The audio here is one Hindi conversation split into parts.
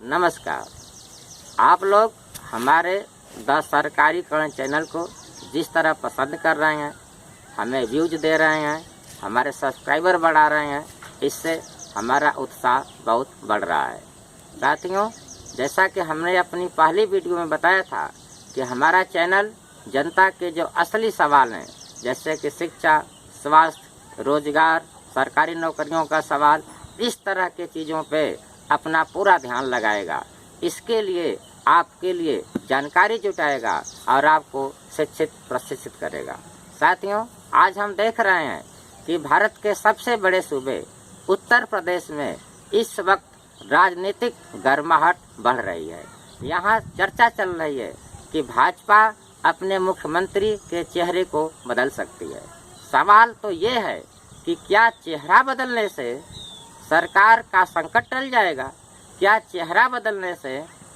नमस्कार। आप लोग हमारे द सरकारीकरण चैनल को जिस तरह पसंद कर रहे हैं, हमें व्यूज दे रहे हैं, हमारे सब्सक्राइबर बढ़ा रहे हैं, इससे हमारा उत्साह बहुत बढ़ रहा है। साथियों, जैसा कि हमने अपनी पहली वीडियो में बताया था कि हमारा चैनल जनता के जो असली सवाल हैं, जैसे कि शिक्षा, स्वास्थ्य, रोजगार, सरकारी नौकरियों का सवाल, इस तरह के चीज़ों पे अपना पूरा ध्यान लगाएगा। इसके लिए आपके लिए जानकारी जुटाएगा और आपको शिक्षित प्रशिक्षित करेगा। साथियों, आज हम देख रहे हैं कि भारत के सबसे बड़े सूबे उत्तर प्रदेश में इस वक्त राजनीतिक गर्माहट बढ़ रही है। यहाँ चर्चा चल रही है कि भाजपा अपने मुख्यमंत्री के चेहरे को बदल सकती है। सवाल तो ये है कि क्या चेहरा बदलने से सरकार का संकट टल जाएगा? क्या चेहरा बदलने से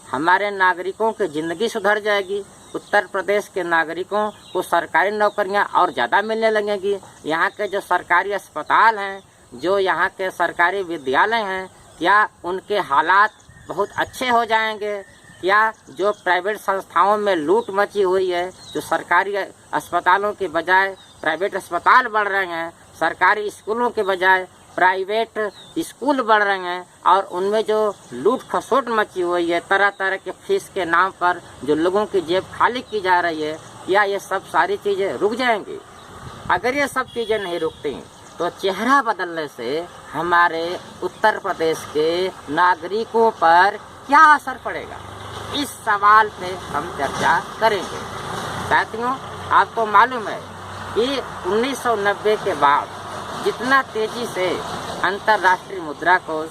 हमारे नागरिकों की ज़िंदगी सुधर जाएगी? उत्तर प्रदेश के नागरिकों को सरकारी नौकरियां और ज़्यादा मिलने लगेंगी? यहाँ के जो सरकारी अस्पताल हैं, जो यहाँ के सरकारी विद्यालय हैं, क्या उनके हालात बहुत अच्छे हो जाएंगे? क्या जो प्राइवेट संस्थाओं में लूट मची हुई है, जो सरकारी अस्पतालों के बजाय प्राइवेट अस्पताल बढ़ रहे हैं, सरकारी स्कूलों के बजाय प्राइवेट स्कूल बढ़ रहे हैं और उनमें जो लूट खसोट मची हुई है, तरह तरह के फीस के नाम पर जो लोगों की जेब खाली की जा रही है, क्या ये सब सारी चीज़ें रुक जाएंगी? अगर ये सब चीज़ें नहीं रुकती तो चेहरा बदलने से हमारे उत्तर प्रदेश के नागरिकों पर क्या असर पड़ेगा? इस सवाल पे हम चर्चा करेंगे। साथियों, आपको मालूम है कि 1990 के बाद जितना तेजी से अंतर्राष्ट्रीय मुद्रा कोष,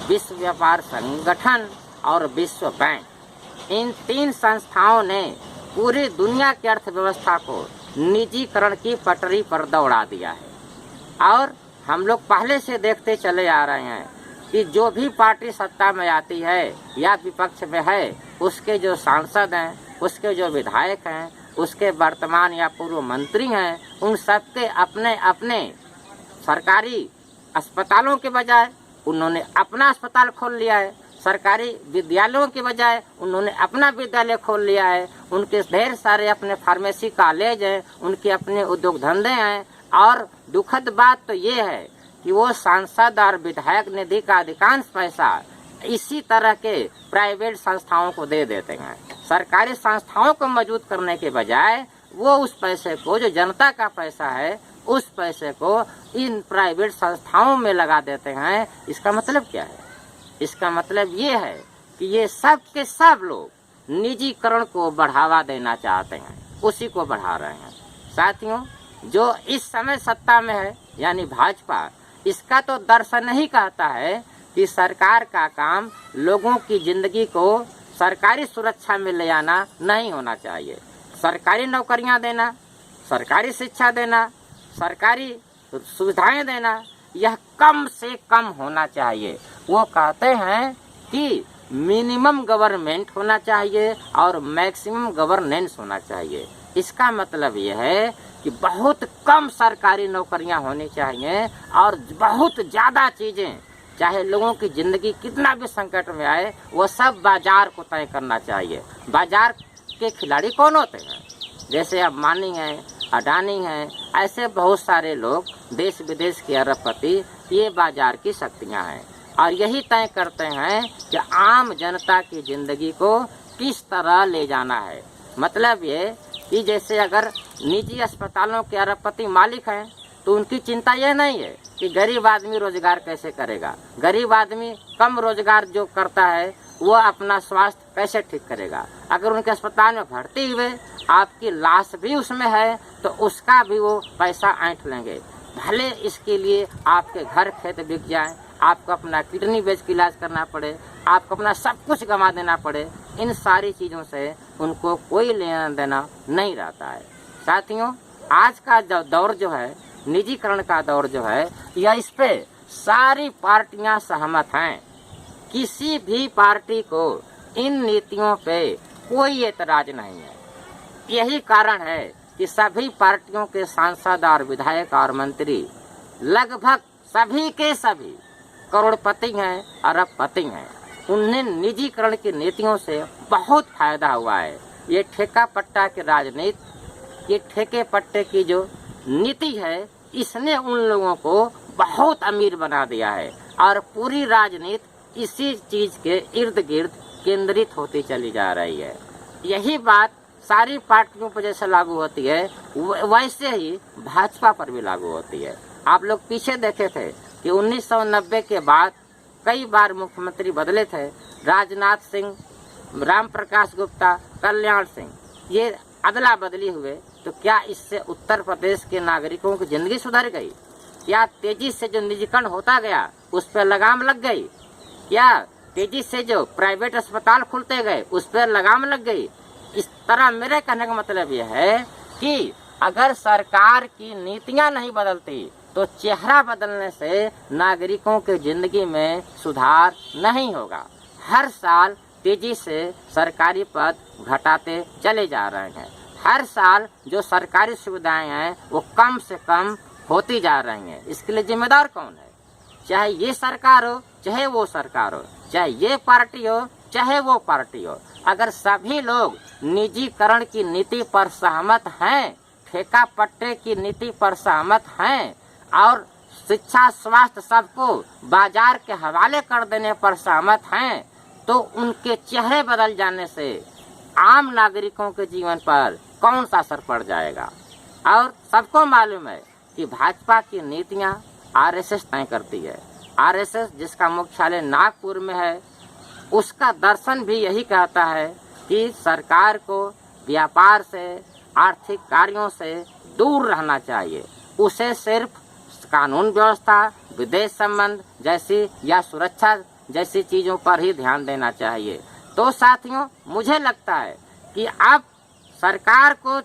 विश्व व्यापार संगठन और विश्व बैंक, इन तीन संस्थाओं ने पूरी दुनिया की अर्थव्यवस्था को निजीकरण की पटरी पर दौड़ा दिया है। और हम लोग पहले से देखते चले आ रहे हैं कि जो भी पार्टी सत्ता में आती है या विपक्ष में है, उसके जो सांसद हैं, उसके जो विधायक हैं, उसके वर्तमान या पूर्व मंत्री हैं, उन सबके अपने अपने सरकारी अस्पतालों के बजाय उन्होंने अपना अस्पताल खोल लिया है। सरकारी विद्यालयों के बजाय उन्होंने अपना विद्यालय खोल लिया है। उनके ढेर सारे अपने फार्मेसी कॉलेज हैं, उनके अपने उद्योग धंधे हैं। और दुखद बात तो ये है कि वो सांसद और विधायक निधि का अधिकांश पैसा इसी तरह के प्राइवेट संस्थाओं को दे देते हैं। सरकारी संस्थाओं को मजबूत करने के बजाय वो उस पैसे को, जो जनता का पैसा है, उस पैसे को इन प्राइवेट संस्थाओं में लगा देते हैं। इसका मतलब क्या है? इसका मतलब ये है कि ये सब के सब लोग निजीकरण को बढ़ावा देना चाहते हैं, उसी को बढ़ा रहे हैं। साथियों, जो इस समय सत्ता में है यानी भाजपा, इसका तो दर्शन ही कहता है कि सरकार का काम लोगों की जिंदगी को सरकारी सुरक्षा में ले आना नहीं होना चाहिए। सरकारी नौकरियां देना, सरकारी शिक्षा देना, सरकारी सुविधाएं देना, यह कम से कम होना चाहिए। वो कहते हैं कि मिनिमम गवर्नमेंट होना चाहिए और मैक्सिमम गवर्नेंस होना चाहिए। इसका मतलब यह है कि बहुत कम सरकारी नौकरियां होनी चाहिए और बहुत ज़्यादा चीज़ें, चाहे लोगों की ज़िंदगी कितना भी संकट में आए, वो सब बाजार को तय करना चाहिए। बाजार के खिलाड़ी कौन होते हैं? जैसे अंबानी हैं, अडानी हैं, ऐसे बहुत सारे लोग, देश विदेश के अरबपति, ये बाजार की शक्तियां हैं और यही तय करते हैं कि आम जनता की ज़िंदगी को किस तरह ले जाना है। मतलब ये कि जैसे अगर निजी अस्पतालों के अरबपति मालिक हैं तो उनकी चिंता यह नहीं है कि गरीब आदमी रोजगार कैसे करेगा। गरीब आदमी कम रोजगार जो करता है वो अपना स्वास्थ्य कैसे ठीक करेगा। अगर उनके अस्पताल में भर्ती हुए आपकी लाश भी उसमें है तो उसका भी वो पैसा ऐंठ लेंगे। भले इसके लिए आपके घर खेत बिक जाए, आपको अपना किडनी बेच के इलाज करना पड़े, आपको अपना सब कुछ गंवा देना पड़े, इन सारी चीज़ों से उनको कोई लेना देना नहीं रहता है। साथियों, आज का जो दौर जो है, निजीकरण का दौर जो है, यह इस पे सारी पार्टियां सहमत हैं। किसी भी पार्टी को इन नीतियों पे कोई एतराज नहीं है। यही कारण है कि सभी पार्टियों के सांसद और विधायक और मंत्री लगभग सभी के सभी करोड़पति हैं, अरबपति हैं। उन्हें निजीकरण की नीतियों से बहुत फायदा हुआ है। ये ठेका पट्टा की राजनीति, ये ठेके पट्टे की जो नीति है, इसने उन लोगों को बहुत अमीर बना दिया है और पूरी राजनीति इसी चीज के इर्द गिर्द केंद्रित होती चली जा रही है। यही बात सारी पार्टियों पर जैसे लागू होती है वैसे ही भाजपा पर भी लागू होती है। आप लोग पीछे देखे थे कि 1990 के बाद कई बार मुख्यमंत्री बदले थे, राजनाथ सिंह, राम प्रकाश गुप्ता, कल्याण सिंह, ये अदला बदली हुए, तो क्या इससे उत्तर प्रदेश के नागरिकों की जिंदगी सुधर गई? क्या तेजी से जो निजीकरण होता गया उस पर लगाम लग गई? क्या तेजी से जो प्राइवेट अस्पताल खुलते गए उस पर लगाम लग गई? इस तरह मेरे कहने का मतलब यह है कि अगर सरकार की नीतियां नहीं बदलती तो चेहरा बदलने से नागरिकों की जिंदगी में सुधार नहीं होगा। हर साल तेजी से सरकारी पद घटाते चले जा रहे हैं। हर साल जो सरकारी सुविधाएं हैं वो कम से कम होती जा रही हैं। इसके लिए जिम्मेदार कौन है? चाहे ये सरकार हो, चाहे वो सरकार हो, चाहे ये पार्टी हो, चाहे वो पार्टी हो। अगर सभी लोग निजीकरण की नीति पर सहमत हैं, ठेका पट्टे की नीति पर सहमत हैं और शिक्षा स्वास्थ्य सबको बाजार के हवाले कर देने पर सहमत हैं, तो उनके चेहरे बदल जाने से आम नागरिकों के जीवन पर कौन सा असर पड़ जाएगा? और सबको मालूम है कि भाजपा की नीतियां आरएसएस तय करती है। आरएसएस जिसका मुख्यालय नागपुर में है, उसका दर्शन भी यही कहता है कि सरकार को व्यापार से, आर्थिक कार्यों से दूर रहना चाहिए। उसे सिर्फ कानून व्यवस्था, विदेश संबंध जैसी या सुरक्षा जैसी चीजों पर ही ध्यान देना चाहिए। तो साथियों, मुझे लगता है कि अब सरकार को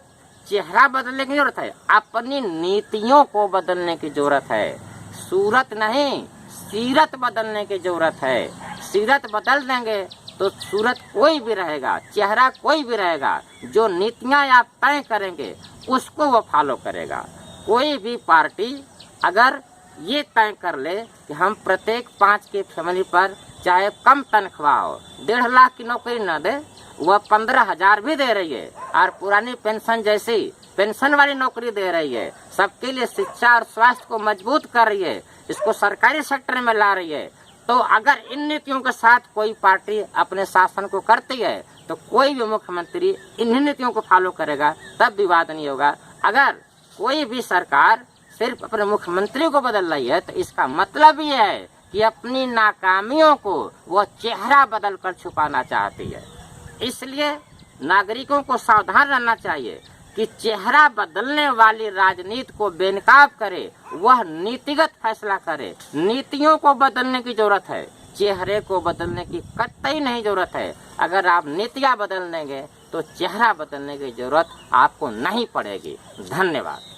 चेहरा बदलने की जरूरत है, अपनी नीतियों को बदलने की जरूरत है। सूरत नहीं, सीरत बदलने की जरूरत है। सीरत बदल देंगे तो सूरत कोई भी रहेगा, चेहरा कोई भी रहेगा। जो नीतियां आप तय करेंगे उसको वो फॉलो करेगा। कोई भी पार्टी अगर ये तय कर ले कि हम प्रत्येक 5 की फैमिली पर चाहे कम तनख्वाह हो, 1.5 लाख की नौकरी न दे, वह 15,000 भी दे रही है और पुरानी पेंशन जैसी पेंशन वाली नौकरी दे रही है, सबके लिए शिक्षा और स्वास्थ्य को मजबूत कर रही है, इसको सरकारी सेक्टर में ला रही है, तो अगर इन नीतियों के साथ कोई पार्टी अपने शासन को करती है तो कोई भी मुख्यमंत्री इन्हीं नीतियों को फॉलो करेगा, तब विवाद नहीं होगा। अगर कोई भी सरकार सिर्फ अपने मुख्यमंत्री को बदल रही है तो इसका मतलब ये है कि अपनी नाकामियों को वो चेहरा बदल कर छुपाना चाहती है। इसलिए नागरिकों को सावधान रहना चाहिए कि चेहरा बदलने वाली राजनीति को बेनकाब करे, वह नीतिगत फैसला करे। नीतियों को बदलने की जरूरत है, चेहरे को बदलने की कतई नहीं जरूरत है। अगर आप नीतियां बदल देंगे तो चेहरा बदलने की जरूरत आपको नहीं पड़ेगी। धन्यवाद।